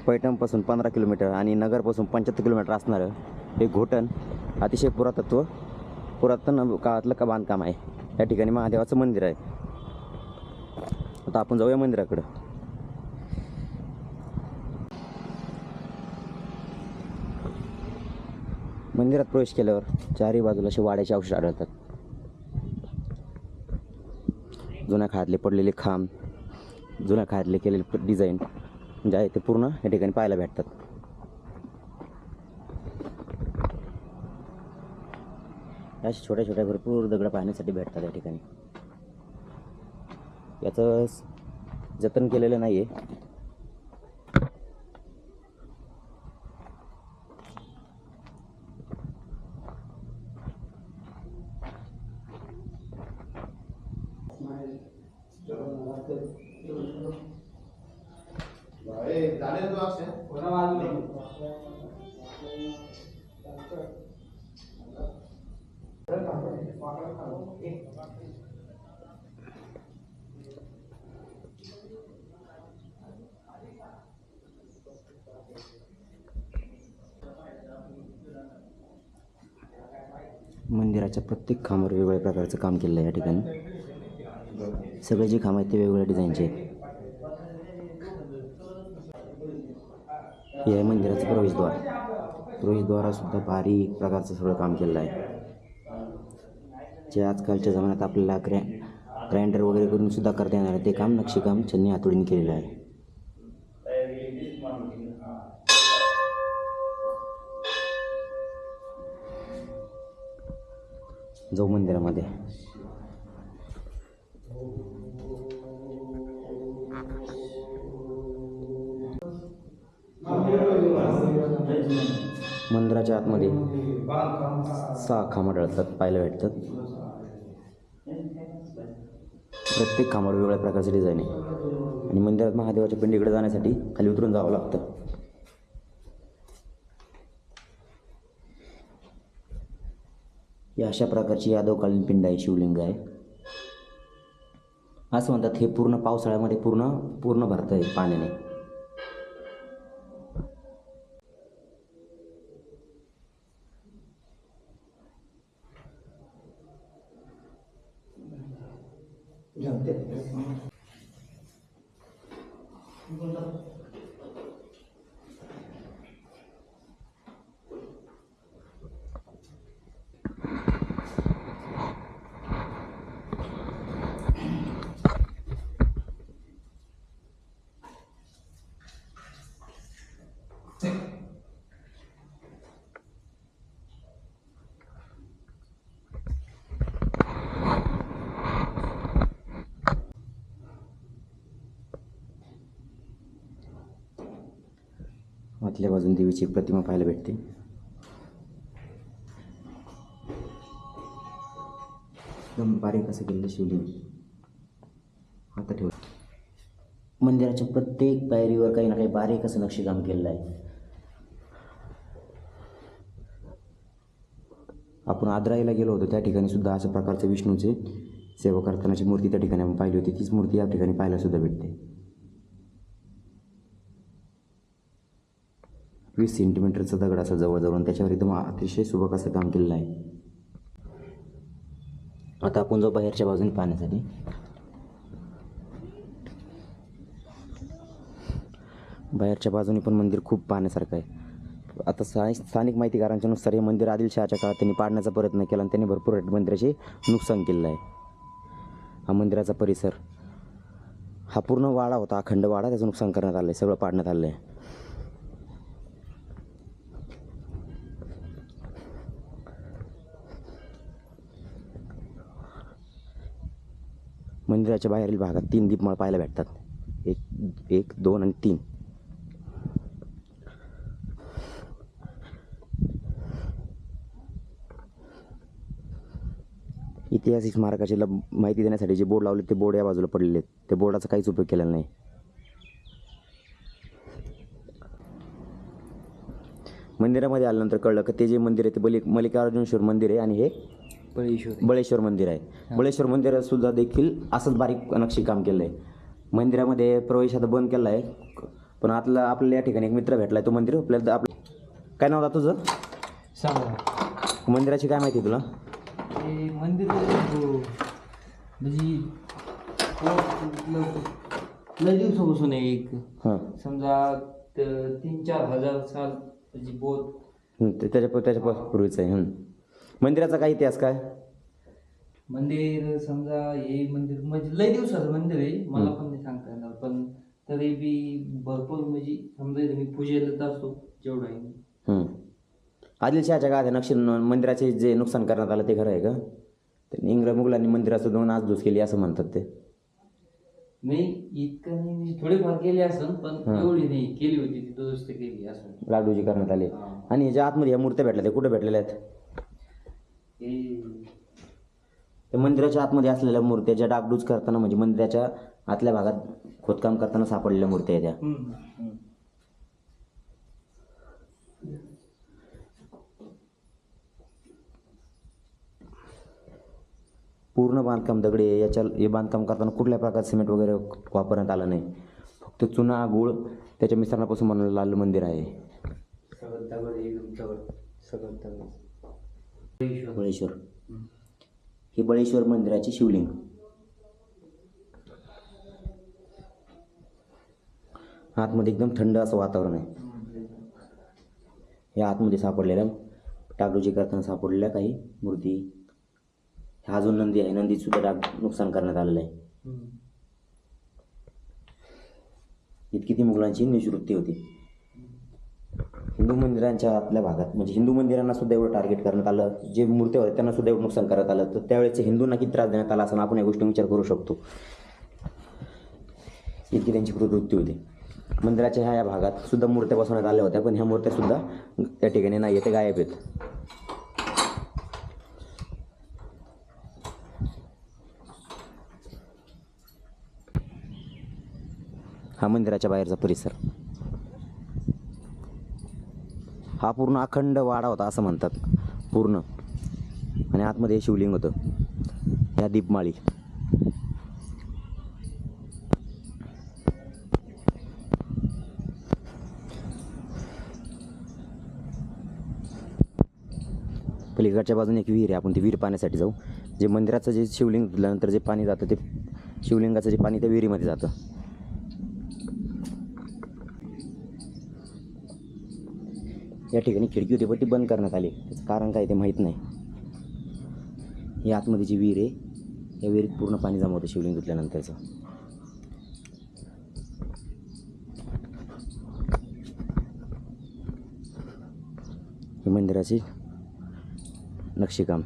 पैठणपासून 15 kilometre आणि नगरपासून 75 kilometre असणारं हे घोटण अतिशय पुरातन काळातलं बांधकाम आहे. या ठिकाणी महादेवाचं मंदिर आहे. आता आपण जाऊया मंदिराकडं. मंदिरात प्रवेश केल्यावर चारही बाजूला असे वाड्याचे अवशेष आढळतात. जुन्या काळातले पडलेले खांब, जुन्या काळातले केलेले डिझाईन जे आहे ते पूर्ण या ठिकाणी पाहायला भेटतात. अशा छोट्या छोट्या भरपूर दगड पाहण्यासाठी भेटतात या ठिकाणी. याचं जतन केलेलं नाही आहे. मंदिराच्या प्रत्येक खांबावर वेगवेगळ्या प्रकारचं काम केलेलं आहे. या ठिकाणी सगळे जे खांब आहेत ते वेगवेगळ्या डिझाईनचे आहेत. हे आहे मंदिराचं प्रवेशद्वारासुद्धा बारीक प्रकारचं सगळं काम केलेलं आहे. जे आजकालच्या जमान्यात आपल्याला ग्राइंडर वगैरे करून सुद्धा करता येणार आहे ते काम नक्षीकाम छन्नी हातोडीने केलेलं आहे. जाऊ मंदिरामध्ये. मंदिराच्या आतमध्ये 6 खांब आढळतात, पाहायला भेटतात. प्रत्येक खांबावर वेगवेगळ्या प्रकारचे डिझाईन आहे आणि मंदिरात महादेवाच्या पिंडीकडे जाण्यासाठी खाली उतरून जावं लागतं. या अशा प्रकारची यादवकालीन पिंड आहे, शिवलिंग आहे. असं म्हणतात हे पूर्ण पावसाळ्यामध्ये पूर्ण भरतं आहे पाण्याने. आतल्या बाजून देवीची एक प्रतिमा पाहायला भेटते. एकदम बारीक असं केलेलं शिवलिंग आता ठेव. मंदिराच्या प्रत्येक पायरीवर काही ना काही बारीक असं नक्षीकाम केलेलं आहे. आपण आदराईला गेलो होतो त्या ठिकाणी सुद्धा अशा प्रकारचे विष्णूचे सेवा करतानाची मूर्ती त्या ठिकाणी आपण पाहिली होती. तीच मूर्ती या ठिकाणी पाहायला सुद्धा भेटते. 20 सेंटीमीटरचा दगड असा जवळजवळ, त्याच्यावर एकदम अतिशय सुबक असं काम केलेलं आहे. आता आपण जाऊ बाहेरच्या बाजूने पाहण्यासाठी. बाहेरच्या बाजूने पण मंदिर खूप पाहण्यासारखं आहे. आता स्थानिक माहितीकारांच्या नुसार हे मंदिर आदिलशहाच्या काळात त्यांनी पाडण्याचा प्रयत्न केला आणि त्यांनी भरपूर मंदिराचे नुकसान केलेलं आहे. हा मंदिराचा परिसर हा पूर्ण वाडा होता, अखंड वाडा, त्याचं नुकसान करण्यात आलं आहे, सगळं पाडण्यात आलं आहे. मंदिराच्या बाहेरील भागात 3 दीपमाळ पाहायला भेटतात. 1, 2 आणि 3. ऐतिहासिक स्मारकाची माहिती देण्यासाठी जे बोर्ड लावले ते बोर्ड या बाजूला पडलेले आहेत. त्या बोर्डाचा काहीच उपयोग केलेला नाही. मंदिरामध्ये आल्यानंतर कळलं की ते जे मंदिर आहे ते मल्लिकार्जुनेश्वर मंदिर आहे आणि हे बळेश्वर मंदिर आहे. बळेश्वर मंदिरात सुद्धा देखील असंच बारीक नक्षीकाम केलं आहे. मंदिरामध्ये प्रवेश आता बंद केला आहे. पण आपल्याला या ठिकाणी एक मित्र भेटलाय, तो मंदिर आपल्याला काय नाव होतं तुझं? सांगा. मंदिराची काय माहिती तुला? हे मंदिर म्हणजे लय दिवसापासून आहे. एक हां समजा 3-4 हजार साल म्हणजे बौद्ध त्याच्या पूर्वीचं आहे. मंदिराचा काय इतिहास काय? मंदिर समजा हे मंदिर म्हणजे लय दिवसाचं मंदिर आहे, मला पण नाही सांगता येणार. पण तरी बी भरपूर म्हणजे समजा मी पूजेला असतो जेवढं आहे. आदिलशहाच्या काळात नक्षी मंदिराचे जे नुकसान करण्यात आलं ते खरं आहे का? इंग्रज मुघलांनी मंदिराचं दोन नासधूस केली असं म्हणतात ते. नाही इतकं नाही, म्हणजे थोडेफार केले असेल पण एवढी नाही केली होती, ती दुरुस्त केली असं. डागडुजी करण्यात आली. आणि ह्याच्या आतमध्ये ह्या मूर्त्या भेटल्या ते कुठे भेटलेल्या आहेत? त्या मंदिराच्या आतमध्ये असलेल्या मूर्त्या ज्या डागडूज करताना म्हणजे मंदिराच्या आतल्या भागात खोदकाम करताना सापडलेल्या मूर्त्या आहेत त्या. पूर्ण बांधकाम दगडी आहे. हे बांधकाम करताना कुठल्या प्रकारचं सिमेंट वगैरे वापरण्यात आलं नाही. फक्त चुना गूळ त्याच्या मिश्रणापासून बनवलेलं लाल मंदिर आहे. बळेश्वर, हे बळेश्वर मंदिराचे शिवलिंग. आतमध्ये एकदम थंड असं वातावरण आहे. या आतमध्ये सापडलेल्या डागडुजी करताना सापडलेल्या काही मूर्ती. हा जो नंदी आहे, नंदीत सुद्धा नुकसान करण्यात आलेलं आहे. इतकी ती मुघलांची निवृत्ती होती. हिंदू मंदिरांच्या आतल्या भागात म्हणजे हिंदू मंदिरांना सुद्धा एवढं टार्गेट करण्यात आलं, जे मूर्त्या होत्या त्यांना सुद्धा एवढं नुकसान करण्यात आलं, तर त्यावेळेस हिंदूंना किती त्रास देण्यात आला असं आपण या गोष्टी विचार करू शकतो. इतकी त्यांची प्रवृत्ती होती. मंदिराच्या ह्या भागात सुद्धा मूर्त्या बसवण्यात आल्या होत्या, पण ह्या मूर्त्या सुद्धा त्या ठिकाणी नाही, ते गायब आहेत. हा मंदिराच्या बाहेरचा परिसर. हा पूर्ण अखंड वाडा होता असं म्हणतात पूर्ण. आणि आतमध्ये शिवलिंग होतं. या दीपमाळी. पलीकडच्या बाजूने एक विहीर आहे, आपण ती विहीर पाण्यासाठी जाऊ. जे मंदिराचं जे शिवलिंग धुतल्यानंतर जे पाणी जातं ते शिवलिंगाचं जे पाणी त्या विहिरीमध्ये जातं. या ठिकाणी खिडकी होती पण ती बंद करण्यात आली, त्याचं कारण काय ते माहीत नाही. ही आतमध्ये जी विहीर आहे, या विहिरीत पूर्ण पाणी जमा होतं शिवलिंग धुतल्यानंतरचं. हे मंदिराची नक्षीकाम.